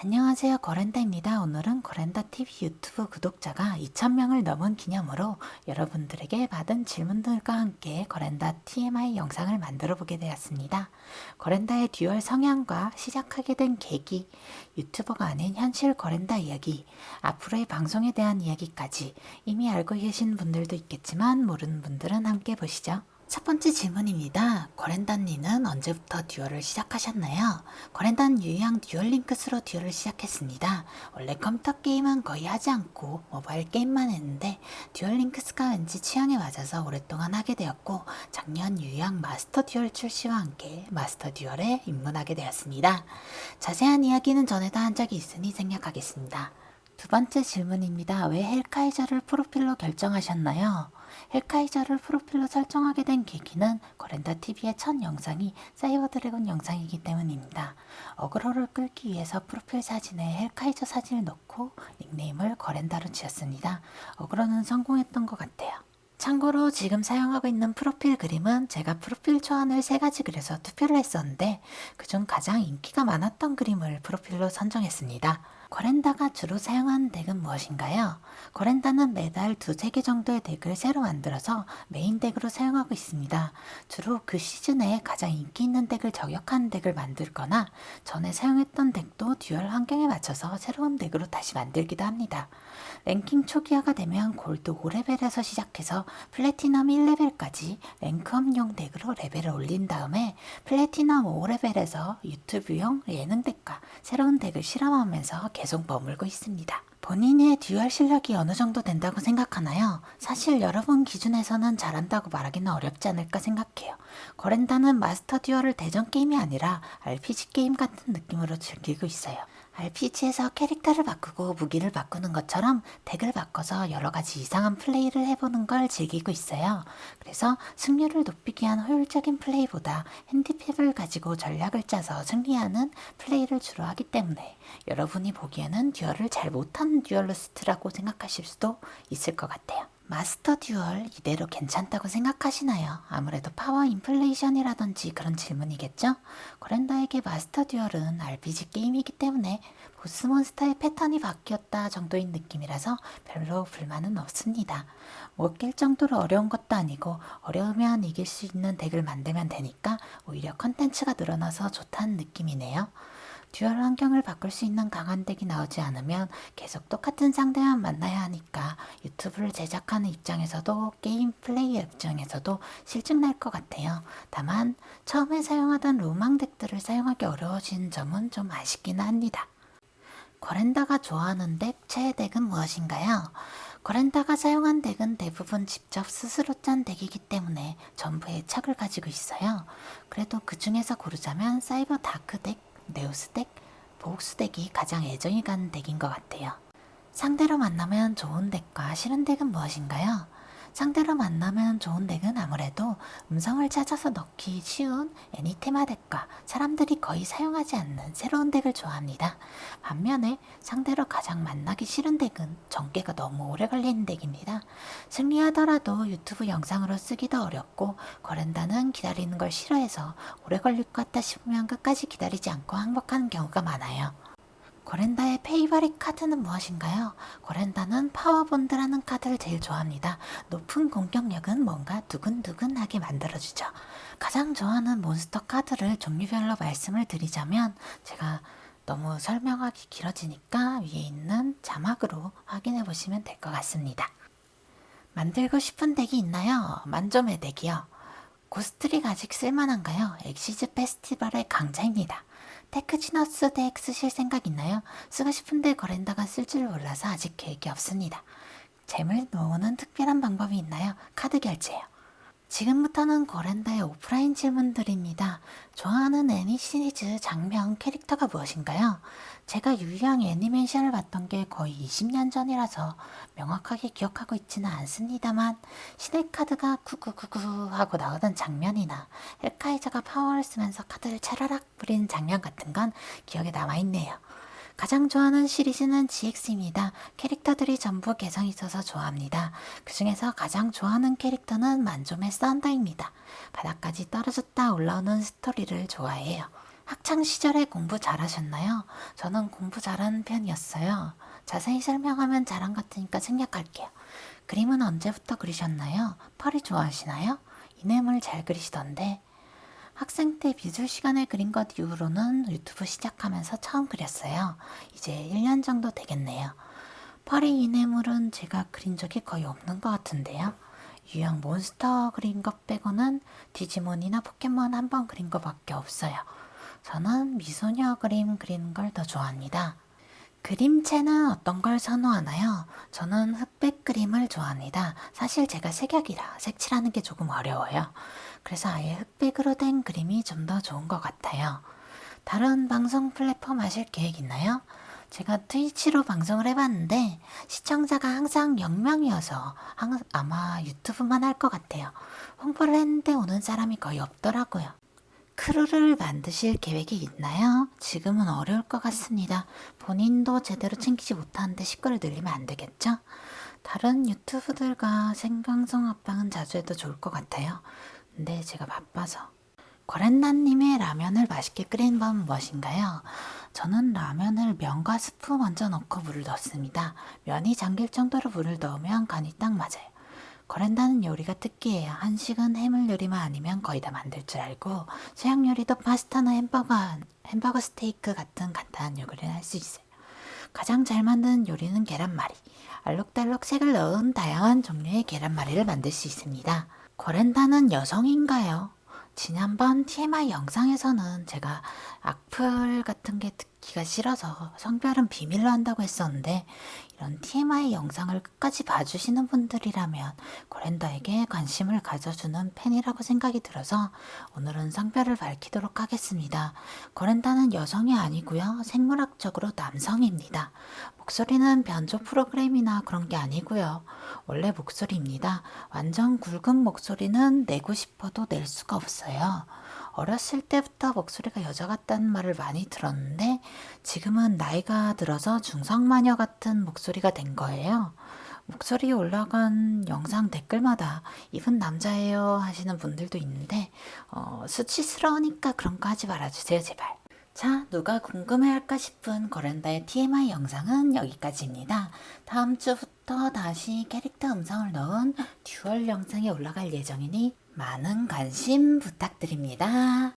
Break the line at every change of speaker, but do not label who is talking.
안녕하세요. 거렌다입니다. 오늘은 거렌다TV 유튜브 구독자가 2,000명을 넘은 기념으로 여러분들에게 받은 질문들과 함께 거렌다 TMI 영상을 만들어 보게 되었습니다. 거렌다의 듀얼 성향과 시작하게 된 계기, 유튜버가 아닌 현실 거렌다 이야기, 앞으로의 방송에 대한 이야기까지 이미 알고 계신 분들도 있겠지만 모르는 분들은 함께 보시죠. 첫 번째 질문입니다. 거렌다님은 언제부터 듀얼을 시작하셨나요? 거렌다는 유형 듀얼링크스로 듀얼을 시작했습니다. 원래 컴퓨터 게임은 거의 하지 않고 모바일 게임만 했는데 듀얼링크스가 왠지 취향에 맞아서 오랫동안 하게 되었고 작년 유형 마스터 듀얼 출시와 함께 마스터 듀얼에 입문하게 되었습니다. 자세한 이야기는 전에도 한 적이 있으니 생략하겠습니다. 두 번째 질문입니다. 왜 헬카이저를 프로필로 결정하셨나요? 헬카이저를 프로필로 설정하게 된 계기는 거렌다TV의 첫 영상이 사이버 드래곤 영상이기 때문입니다. 어그로를 끌기 위해서 프로필 사진에 헬카이저 사진을 넣고 닉네임을 거렌다로 지었습니다. 어그로는 성공했던 것 같아요. 참고로 지금 사용하고 있는 프로필 그림은 제가 프로필 초안을 3가지 그려서 투표를 했었는데 그중 가장 인기가 많았던 그림을 프로필로 선정했습니다. 거렌다가 주로 사용하는 덱은 무엇인가요? 거렌다는 매달 2-3개 정도의 덱을 새로 만들어서 메인 덱으로 사용하고 있습니다. 주로 그 시즌에 가장 인기 있는 덱을 저격하는 덱을 만들거나 전에 사용했던 덱도 듀얼 환경에 맞춰서 새로운 덱으로 다시 만들기도 합니다. 랭킹 초기화가 되면 골드 5레벨에서 시작해서 플래티넘 1레벨까지 랭크업용 덱으로 레벨을 올린 다음에 플래티넘 5레벨에서 유튜브용 예능 덱과 새로운 덱을 실험하면서 계속 머물고 있습니다. 본인의 듀얼 실력이 어느 정도 된다고 생각하나요? 사실 여러분 기준에서는 잘한다고 말하기는 어렵지 않을까 생각해요. 거렌다는 마스터 듀얼을 대전 게임이 아니라 RPG 게임 같은 느낌으로 즐기고 있어요. RPG에서 캐릭터를 바꾸고 무기를 바꾸는 것처럼 덱을 바꿔서 여러가지 이상한 플레이를 해보는 걸 즐기고 있어요. 그래서 승률을 높이기 위한 효율적인 플레이보다 핸디캡을 가지고 전략을 짜서 승리하는 플레이를 주로 하기 때문에 여러분이 보기에는 듀얼을 잘 못하는 듀얼리스트라고 생각하실 수도 있을 것 같아요. 마스터 듀얼 이대로 괜찮다고 생각하시나요? 아무래도 파워 인플레이션이라든지 그런 질문이겠죠? 거렌다에게 마스터 듀얼은 RPG 게임이기 때문에 보스 몬스터의 패턴이 바뀌었다 정도인 느낌이라서 별로 불만은 없습니다. 못 깰 정도로 어려운 것도 아니고 어려우면 이길 수 있는 덱을 만들면 되니까 오히려 컨텐츠가 늘어나서 좋다는 느낌이네요. 듀얼 환경을 바꿀 수 있는 강한 덱이 나오지 않으면 계속 똑같은 상대만 만나야 하니까 유튜브를 제작하는 입장에서도 게임 플레이어 입장에서도 실증날 것 같아요. 다만 처음에 사용하던 로망 덱들을 사용하기 어려워지는 점은 좀 아쉽기는 합니다. 거렌다가 좋아하는 덱, 최애 덱은 무엇인가요? 거렌다가 사용한 덱은 대부분 직접 스스로 짠 덱이기 때문에 전부 애착을 가지고 있어요. 그래도 그 중에서 고르자면 사이버 다크 덱, 네오스 덱, 보옥스 덱이 가장 애정이 가는 덱인 것 같아요. 상대로 만나면 좋은 덱과 싫은 덱은 무엇인가요? 상대로 만나면 좋은 덱은 아무래도 음성을 찾아서 넣기 쉬운 애니테마 덱과 사람들이 거의 사용하지 않는 새로운 덱을 좋아합니다. 반면에 상대로 가장 만나기 싫은 덱은 전개가 너무 오래 걸리는 덱입니다. 승리하더라도 유튜브 영상으로 쓰기도 어렵고 거렌다는 기다리는 걸 싫어해서 오래 걸릴 것 같다 싶으면 끝까지 기다리지 않고 항복하는 경우가 많아요. 거렌다의 페이버릿 카드는 무엇인가요? 거렌다는 파워본드라는 카드를 제일 좋아합니다. 높은 공격력은 뭔가 두근두근하게 만들어주죠. 가장 좋아하는 몬스터 카드를 종류별로 말씀을 드리자면 제가 너무 설명하기 길어지니까 위에 있는 자막으로 확인해 보시면 될 것 같습니다. 만들고 싶은 덱이 있나요? 만점의 덱이요. 고스트릭 아직 쓸만한가요? 엑시즈 페스티벌의 강자입니다. 테크지너스 덱 쓰실 생각 있나요? 쓰고 싶은데 거렌다가 쓸 줄 몰라서 아직 계획이 없습니다. 잼을 모으는 특별한 방법이 있나요? 카드 결제요. 지금부터는 거렌다의 오프라인 질문들입니다. 좋아하는 애니 시리즈 장면 캐릭터가 무엇인가요? 제가 유형 애니메이션을 봤던 게 거의 20년 전이라서 명확하게 기억하고 있지는 않습니다만 신의 카드가 구구구구 하고 나오던 장면이나 헬카이저가 파워를 쓰면서 카드를 차라락 부리는 장면 같은 건 기억에 남아있네요. 가장 좋아하는 시리즈는 GX입니다. 캐릭터들이 전부 개성이 있어서 좋아합니다. 그 중에서 가장 좋아하는 캐릭터는 만점의 썬더입니다. 바닥까지 떨어졌다 올라오는 스토리를 좋아해요. 학창 시절에 공부 잘하셨나요? 저는 공부 잘하는 편이었어요. 자세히 설명하면 자랑 같으니까 생략할게요. 그림은 언제부터 그리셨나요? 펄이 좋아하시나요? 이nem을 잘 그리시던데. 학생 때 미술 시간에 그린 것 이후로는 유튜브 시작하면서 처음 그렸어요. 이제 1년 정도 되겠네요. 펄이 이네물은 제가 그린 적이 거의 없는 것 같은데요. 유형 몬스터 그린 것 빼고는 디지몬이나 포켓몬 한 번 그린 것밖에 없어요. 저는 미소녀 그림 그리는 걸 더 좋아합니다. 그림체는 어떤 걸 선호하나요? 저는 흑백 그림을 좋아합니다. 사실 제가 색약이라 색칠하는 게 조금 어려워요. 그래서 아예 흑백으로 된 그림이 좀 더 좋은 것 같아요. 다른 방송 플랫폼 하실 계획 있나요? 제가 트위치로 방송을 해봤는데 시청자가 항상 0명이어서 아마 유튜브만 할 것 같아요. 홍보를 했는데 오는 사람이 거의 없더라고요. 크루를 만드실 계획이 있나요? 지금은 어려울 것 같습니다. 본인도 제대로 챙기지 못하는데 식구를 늘리면 안 되겠죠? 다른 유튜브들과 생방송 합방은 자주 해도 좋을 것 같아요. 근데 제가 바빠서. 고랜나님의 라면을 맛있게 끓이는 법은 무엇인가요? 저는 라면을 면과 스프 먼저 넣고 물을 넣습니다. 면이 잠길 정도로 물을 넣으면 간이 딱 맞아요. 거란다는 요리가 특기예요. 한식은 해물 요리만 아니면 거의 다 만들 줄 알고 서양 요리도 파스타나 햄버거 스테이크 같은 간단한 요리를 할 수 있어요. 가장 잘 만드는 요리는 계란말이. 알록달록 색을 넣은 다양한 종류의 계란말이를 만들 수 있습니다. 거란다는 여성인가요? 지난번 TMI 영상에서는 제가 악플 같은 게 듣기가 싫어서 성별은 비밀로 한다고 했었는데 이런 TMI 영상을 끝까지 봐주시는 분들이라면 고랜다에게 관심을 가져주는 팬이라고 생각이 들어서 오늘은 성별을 밝히도록 하겠습니다. 고랜다는 여성이 아니고요. 생물학적으로 남성입니다. 목소리는 변조 프로그램이나 그런 게 아니고요. 원래 목소리입니다. 완전 굵은 목소리는 내고 싶어도 낼 수가 없어요. 어렸을 때부터 목소리가 여자 같다는 말을 많이 들었는데 지금은 나이가 들어서 중성마녀 같은 목소리가 된 거예요. 목소리 올라간 영상 댓글마다 이분 남자예요 하시는 분들도 있는데 수치스러우니까 그런 거 하지 말아주세요 제발. 자, 누가 궁금해할까 싶은 거란다의 TMI 영상은 여기까지입니다. 다음 주부터 다시 캐릭터 음성을 넣은 듀얼 영상이 올라갈 예정이니 많은 관심 부탁드립니다.